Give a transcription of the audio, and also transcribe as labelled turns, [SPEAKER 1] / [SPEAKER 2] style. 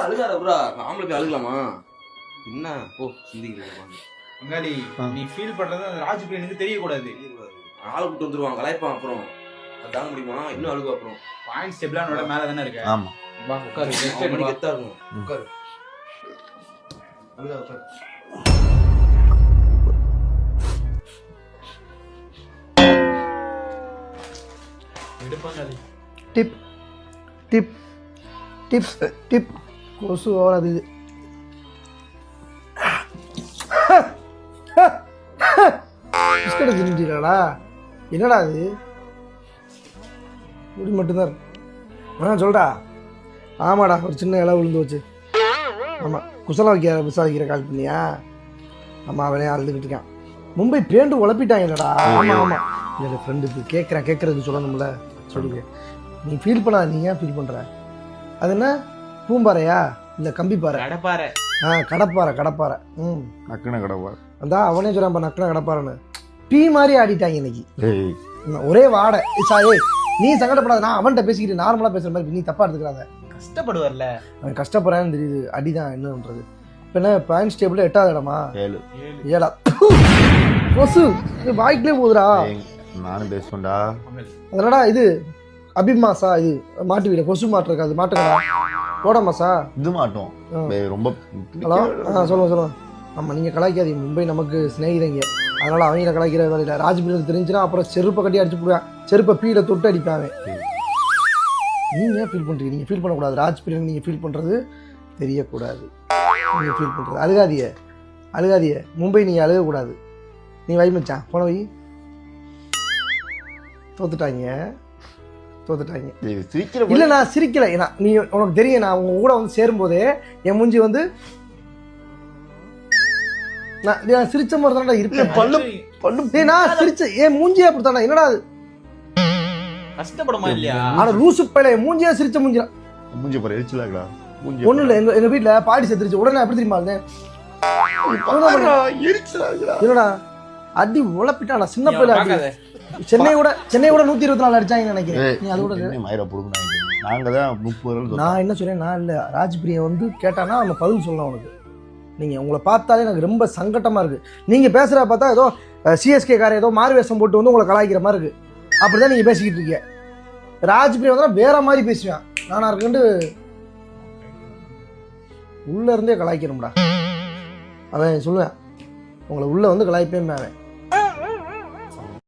[SPEAKER 1] அழுகாத ப்ரா, ஆம்பளை போய் அழுகலாமா? என்ன ஓ சிந்திக்கிறேன்.
[SPEAKER 2] பங்காளி நீ ஃபீல் பண்றது அந்த ராஜ் பிரியனுக்கு தெரியக்கூடாது.
[SPEAKER 1] ஆளை கூட்டு வந்துருவான், கலாய்ப்பான். அப்புறம் அது தாங்க முடியுமா? இன்னும் அழுகும். அப்புறம்
[SPEAKER 2] பாயிண்ட் ஸ்டெப்லானோட மேல தானே இருக்கு.
[SPEAKER 3] ஆமா
[SPEAKER 2] வா உட்காரு.
[SPEAKER 1] மணிக்கு எத்தா இருக்கும். உட்காரு. அழுகாத உட்காரு.
[SPEAKER 2] எடுப்பாங்க.
[SPEAKER 4] டிப் டிப் டிப் டிப் கொசு ஓராது. இது பிஸ்கட்டை தின்னுட்டீங்களா? என்னடா அது? முடி மட்டும்தான் இருக்கு. சொல்டா. ஆமாடா, ஒரு சின்ன இலை விழுந்து வச்சு. ஆமாம், குசலம் விசாரிக்கிற கால் பண்ணியா? ஆமாம், அவனே அழுதுகிட்டு இருக்கான். மும்பை பேண்டு உழப்பிட்டாங்க இல்லடா. ஆமாம் ஆமாம், என்னோட ஃப்ரெண்டுக்கு கேட்குறதுக்கு சொல்லணும்ல. சொல்லுங்க, நீ ஃபீல் பண்ணாத. நீ ஏன் ஃபீல் பண்ணுற? அது என்ன பூம்பாறையா இல்லை கம்பிப்பாறை?
[SPEAKER 2] கடப்பாறை.
[SPEAKER 4] கடப்பாறை.
[SPEAKER 3] நக்குன கடப்பாறை.
[SPEAKER 4] அதான் அவனே சொல்கிறான் நக்கன கடப்பாறைன்னு. பீ மாதிரி ஆடிட்டாங்க இன்னைக்கு. ஒரே வாடை. ஏய் நீ சங்கடப்படாத, நான் அவன்கிட்ட பேசிக்கிட்டு நார்மலாக பேசுகிற மாதிரி நீ தப்பாக எடுத்துக்கிறாங்க.
[SPEAKER 2] கஷ்டப்படுவார்ல,
[SPEAKER 4] அவன் கஷ்டப்படுறான்னு தெரியுது. அடிதான் என்ன பண்ணுறது. இப்போ என்ன பாயிண்ட் டேபிள் 8வது இடமா? 7. கொசு வாய்க்கிலே போகுதுடா.
[SPEAKER 3] நானும் பேசுவேன்டா.
[SPEAKER 4] அதனடா இது அபிமாசா, இது மாட்டு வீடு கொசு மாட்டு இருக்காது. மாட்டுக்கடா போட மாசா
[SPEAKER 3] இது மாட்டோம் ரொம்ப.
[SPEAKER 4] ஹலோ, சொல்லுங்க. ஆமாம், நீங்கள் கலாய்க்காதீங்க. மும்பை நமக்கு சிநேகிதங்க, அதனால் அவங்கள கலாய்க்கிற வேலையில். ராஜ்பிரியன் தெரிஞ்சுன்னா அப்புறம் செருப்பை கட்டி அடிச்சு போடுவேன். செருப்பை பீல தொட்டு அடிப்பாங்க. நீங்கள் ஏன் ஃபீல் பண்ணுறீங்க? நீங்கள் ஃபீல் பண்ணக்கூடாது. ராஜ்பிரியன் நீங்கள் ஃபீல் பண்ணுறது தெரியக்கூடாது. நீங்கள் ஃபீல் பண்ணுறது அழுகாதிய. மும்பை நீங்கள் அழுகக்கூடாது. நீ வை மச்சான், போன வை. தோத்துட்டாங்க. இல்லை, நான் சிரிக்கலை. நீ உனக்கு தெரியும், நான் உங்க கூட வந்து சேரும்போதே என் மூஞ்சி வந்து நான் சிரிச்ச மாதிரி தானடா இருப்பேன். நான் சிரிச்ச என் மூஞ்சியே அப்படித்தானே. என்னடா அது
[SPEAKER 2] கஷ்டப்படுமா இல்லையா?
[SPEAKER 4] ஆனா லூசு பையல என் மூஞ்சியா சிரிச்ச மூஞ்சி
[SPEAKER 3] பாரு எரிச்சலாகடா.
[SPEAKER 4] ஒண்ணும் இல்லை, எங்க வீட்டுல பாடி செத்துருச்சு. உடனே எப்படி தெரியுமா என்னடா அடி உழப்பிட்டானா சின்ன பையல. சென்னை கூட 124 அடிச்சாங்கன்னு நினைக்கிறேன். நீ அதோட நான் என்ன சொல்றேன், நான் இல்ல ராஜ்பிரியா வந்து கேட்டானா நம்ம பதில் சொல்லலாம் அவனுக்கு. நீங்க உங்களை பார்த்தாலே எனக்கு ரொம்ப சங்கட்டமா இருக்கு. நீங்க பேசுறத பார்த்தா ஏதோ சிஎஸ்கே கார ஏதோ மாறுவேஷம் போட்டு வந்து உங்களை கலாய்க்கிற மாதிரி இருக்கு. அப்படிதான் நீங்க பேசிக்கிட்டு இருக்கீங்க. ராஜ்பிரியா வந்து வேற மாதிரி பேசுவேன். நானா இருக்குண்டு உள்ள இருந்தே கலாய்க்கணும்டா. அவன் சொல்லுவேன், உங்களை உள்ள வந்து கலாய்ப்பேன் அவன்.